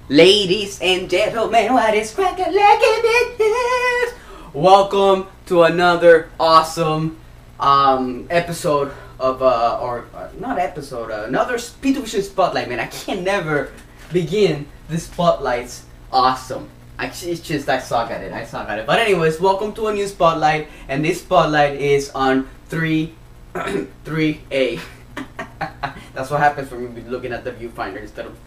Ladies and gentlemen, what is crackin' like it is? Welcome to another awesome episode of another P2 Vision Spotlight. Man, I can never begin the spotlights. Awesome. It's just I suck at it. But anyways, welcome to a new spotlight, and this spotlight is on 3A. That's what happens when we looking at the viewfinder instead of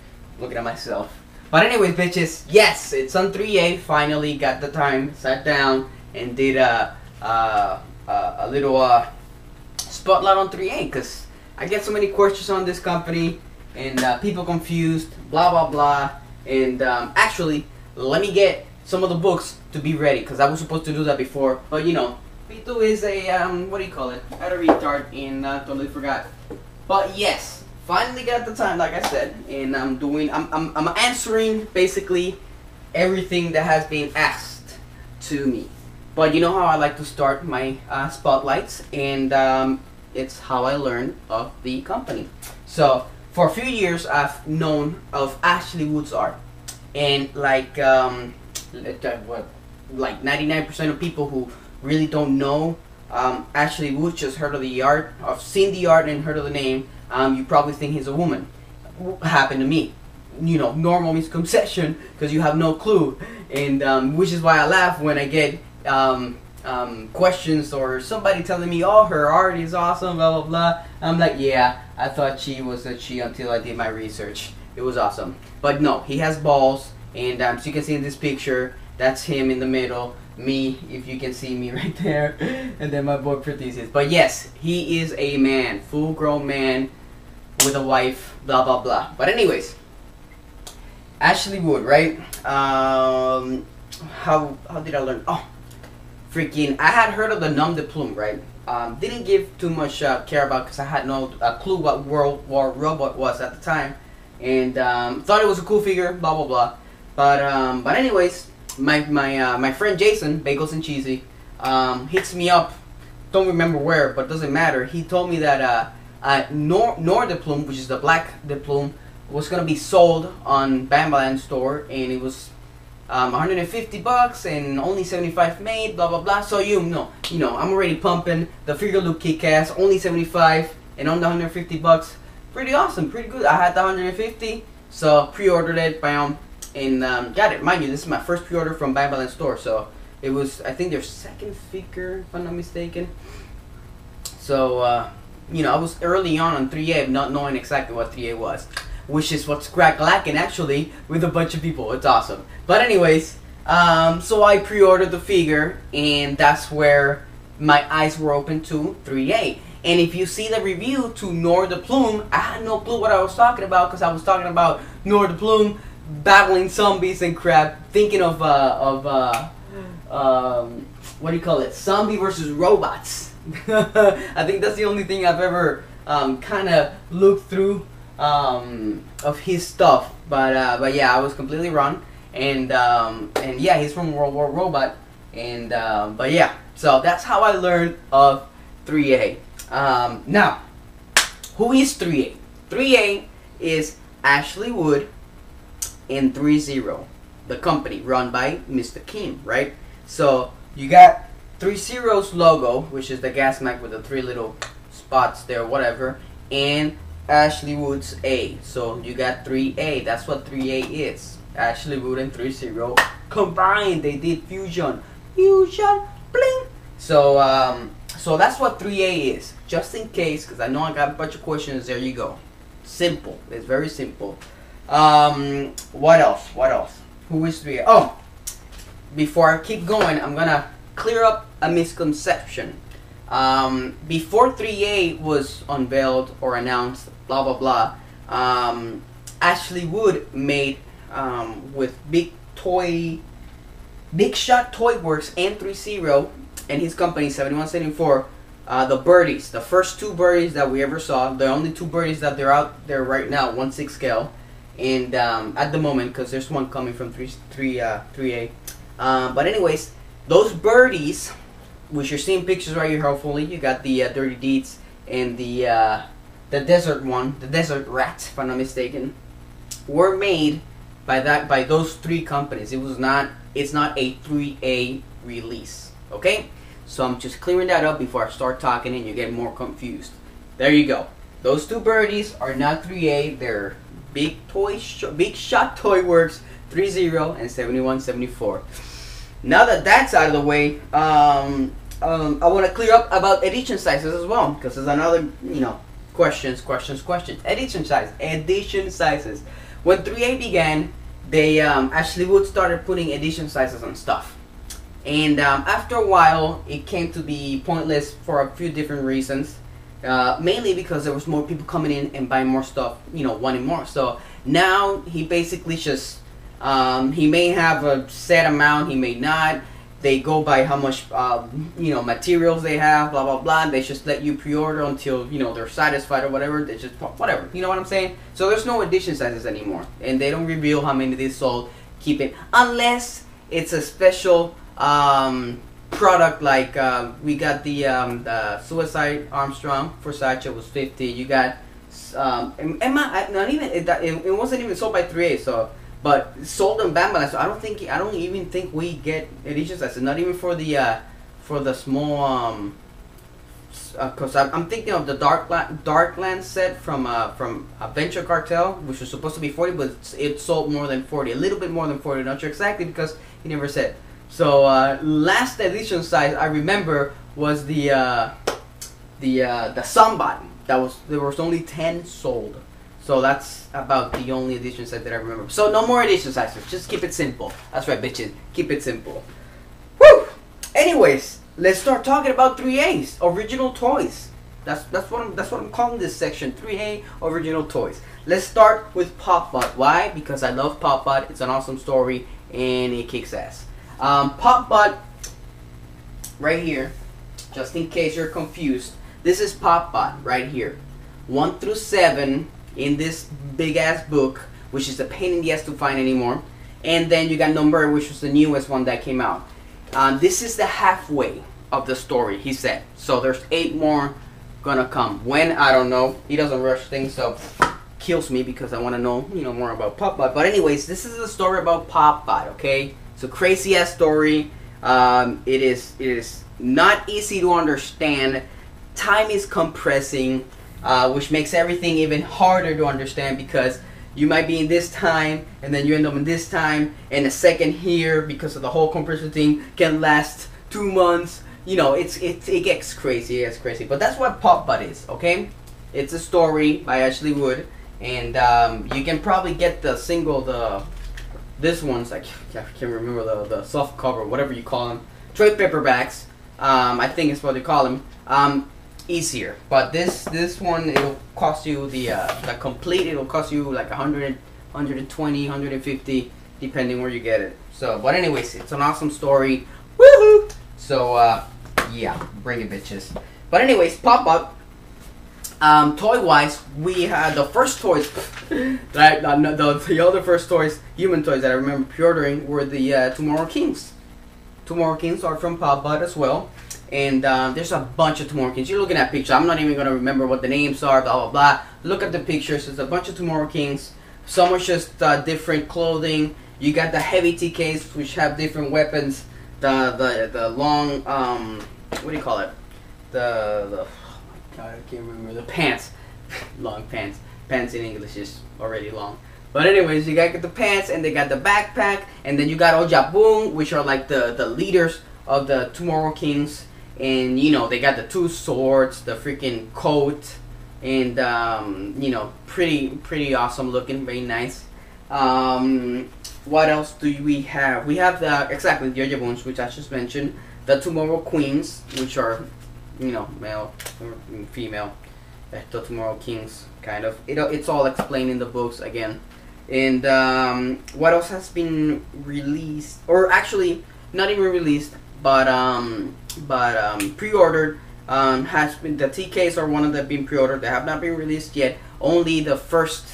looking at myself. But anyways, bitches, yes, it's on 3A. Finally got the time, sat down, and did a little spotlight on 3A, because I get so many questions on this company, and people confused, blah blah blah. And actually, let me get some of the books to be ready, because I was supposed to do that before, but you know, P2 is a what do you call it? I had a retard and totally forgot. But yes. Finally got the time, like I said, and I'm answering basically everything that has been asked to me. But you know how I like to start my spotlights, and it's how I learned of the company. So for a few years, I've known of Ashley Wood's art, and like 99% of people who really don't know Ashley Wood, just heard of the art, I've seen the art and heard of the name. You probably think he's a woman. Happened to me. You know, normal misconception, because you have no clue. And which is why I laugh when I get questions or somebody telling me, oh, her art is awesome, blah, blah, blah. I'm like, yeah, I thought she was a she until I did my research. It was awesome. But no, he has balls. And so you can see in this picture, that's him in the middle. Me, if you can see me right there. And then my boy Prothesis. But yes, he is a man, full grown man, with a wife, blah blah blah. But anyways, Ashley Wood, right? How did I learn? Oh, freaking! I had heard of the Nom de Plume, right? Didn't give too much care about, because I had no clue what World War Robot was at the time, and thought it was a cool figure, blah blah blah. But anyways, my friend Jason, Bagels and Cheesy, hits me up. Don't remember where, but doesn't matter. He told me that Noir de Plume, which is the black de Plume, was gonna be sold on Bambaland store, and it was $150 and only 75 made, blah blah blah. So you know, I'm already pumping. The figure look kick-ass, only 75 and on the $150, pretty awesome, pretty good. I had the 150, so pre-ordered it, bam, and got it. Mind you, this is my first pre-order from Bambaland store, so it was, I think, their second figure, if I'm not mistaken. So you know, I was early on 3A, not knowing exactly what 3A was, which is what's lacking actually with a bunch of people. It's awesome. But anyways, so I pre-ordered the figure, and that's where my eyes were open to 3A. And if you see the review to Noir de Plume, I had no clue what I was talking about, because I was talking about Noir de Plume battling zombies and crap, thinking of what do you call it? Zombie versus robots. I think that's the only thing I've ever kind of looked through of his stuff. But yeah, I was completely wrong. And yeah, he's from World War Robot. And but yeah, so that's how I learned of 3A. Now, who is 3A? 3A is Ashley Wood and 3-0, the company run by Mr. Kim, right? So you got 3-0's logo, which is the gas mask with the 3 little spots there, whatever, and Ashley Wood's A. So you got 3A. That's what 3A is. Ashley Wood and 3-0 combined. They did fusion, bling. So so that's what 3A is. Just in case, because I know I got a bunch of questions. There you go. Simple. It's very simple. What else? What else? Who is 3A? Oh, before I keep going, I'm gonna clear up a misconception. Before 3A was unveiled or announced, blah blah blah, Ashley Wood made with Big Shot Toy Works and 3-0 and his company 7174, the birdies, the first 2 birdies that we ever saw, the only 2 birdies that they're out there right now, 1/6 scale, and at the moment, because there's one coming from 3A. But anyways, those birdies, which you're seeing pictures right here, hopefully you got the Dirty Deeds and the desert one, the desert rat, if I'm not mistaken, were made by those three companies. It's not a 3A release. Okay, so I'm just clearing that up before I start talking and you get more confused. There you go. Those two birdies are not 3A. They're Big Shot Toy Works 30 and 7174. Now that that's out of the way, I want to clear up about edition sizes as well, because there's another, questions. Edition sizes. When 3A began, they Ashley Wood started putting edition sizes on stuff, and after a while, it came to be pointless for a few different reasons. Mainly because there was more people coming in and buying more stuff, wanting more. So now he basically just he may have a set amount, he may not. They go by how much materials they have, blah blah blah. And they just let you pre-order until they're satisfied or whatever. They just whatever, you know what I'm saying? So there's no edition sizes anymore, and they don't reveal how many they sold. Keep it unless it's a special product, like we got the Suicide Armstrong for Sacha was 50. You got it wasn't even sold by 3A, so but sold in Bambala. So I don't even think we get editions. That's not even for the small because I'm thinking of the Darkland set from Adventure Cartel, which was supposed to be 40, but it sold more than 40, a little bit more than 40. Not sure exactly because he never said. So last edition size I remember was the Sunbot. There was only 10 sold. So that's about the only edition size that I remember. So no more edition sizes. Just keep it simple. That's right, bitches. Keep it simple. Woo! Anyways, let's start talking about 3A's original toys. That's what I'm calling this section. 3A original toys. Let's start with Pop-Bot. Why? Because I love Pop-Bot. It's an awesome story and it kicks ass. Pop-Bot right here, just in case you're confused, this is Pop-Bot right here, 1 through 7 in this big ass book, which is a pain in the ass to find anymore. And then you got number, which was the newest one that came out. This is the halfway of the story, he said. So there's 8 more gonna come. When? I don't know. He doesn't rush things, so kills me because I want to know more about Pop-Bot. But anyways, this is a story about Pop-Bot. Okay. It's a crazy ass story. It is not easy to understand. Time is compressing, which makes everything even harder to understand because you might be in this time and then you end up in this time, and a second here because of the whole compression thing can last 2 months. It gets crazy. It's crazy. But that's what Pop-Bot is. Okay, it's a story by Ashley Wood, and you can probably get the single this one's I can't remember the soft cover, whatever you call them, trade paperbacks. I think it's what they call them. Easier, but this one, it'll cost you the complete. It'll cost you like 100, 120, 150, depending where you get it. So, but anyways, it's an awesome story. Woohoo! So yeah, bring it, bitches. But anyways, Pop-Bot. Toy wise, we had the first toys, right? The other first toys, human toys that I remember pre-ordering were the Tomorrow Kings. Tomorrow Kings are from Pop-Bot as well, and there's a bunch of Tomorrow Kings. You're looking at pictures. I'm not even gonna remember what the names are. Blah blah blah. Look at the pictures. There's a bunch of Tomorrow Kings. Some are just different clothing. You got the heavy TKs, which have different weapons. The long what do you call it? The I can't remember the pants. Long pants. Pants in English is already long. But anyways, you got the pants, and they got the backpack, and then you got Ojaboom, which are like the leaders of the Tomorrow Kings, and they got the 2 swords, the freaking coat, and pretty awesome looking, very nice. What else do we have? We have the Ojabooms, which I just mentioned, the Tomorrow Queens, which are male or female, the Tomorrow Kings, kind of. It's all explained in the books again. And what else has been released, or actually not even released, but pre-ordered? Has been the TKs are one of them been pre-ordered. They have not been released yet. Only the first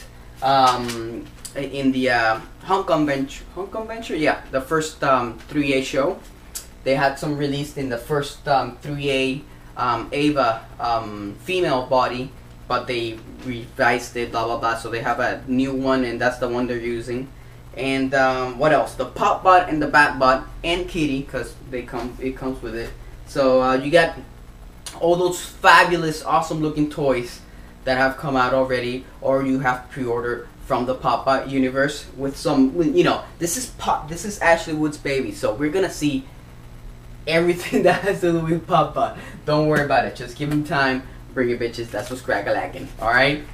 in the Hong Kong Venture, yeah, the first 3A show. They had some released in the first 3A. Ava female body, but they revised it, blah blah blah, so they have a new one, and that's the one they're using. And what else? The Pop-Bot and the Bat-Bot and Kitty, because it comes with it. So you got all those fabulous, awesome looking toys that have come out already, or you have pre-ordered from the Pop-Bot universe with some, you know, this is Ashley Wood's baby, so we're gonna see everything that has to do with Pop-Bot. Don't worry about it. Just give him time. Bring your bitches. That's what's crack-a-lackin'. All right.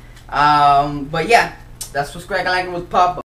But yeah, that's what's crack-a-lackin' with Pop-Bot.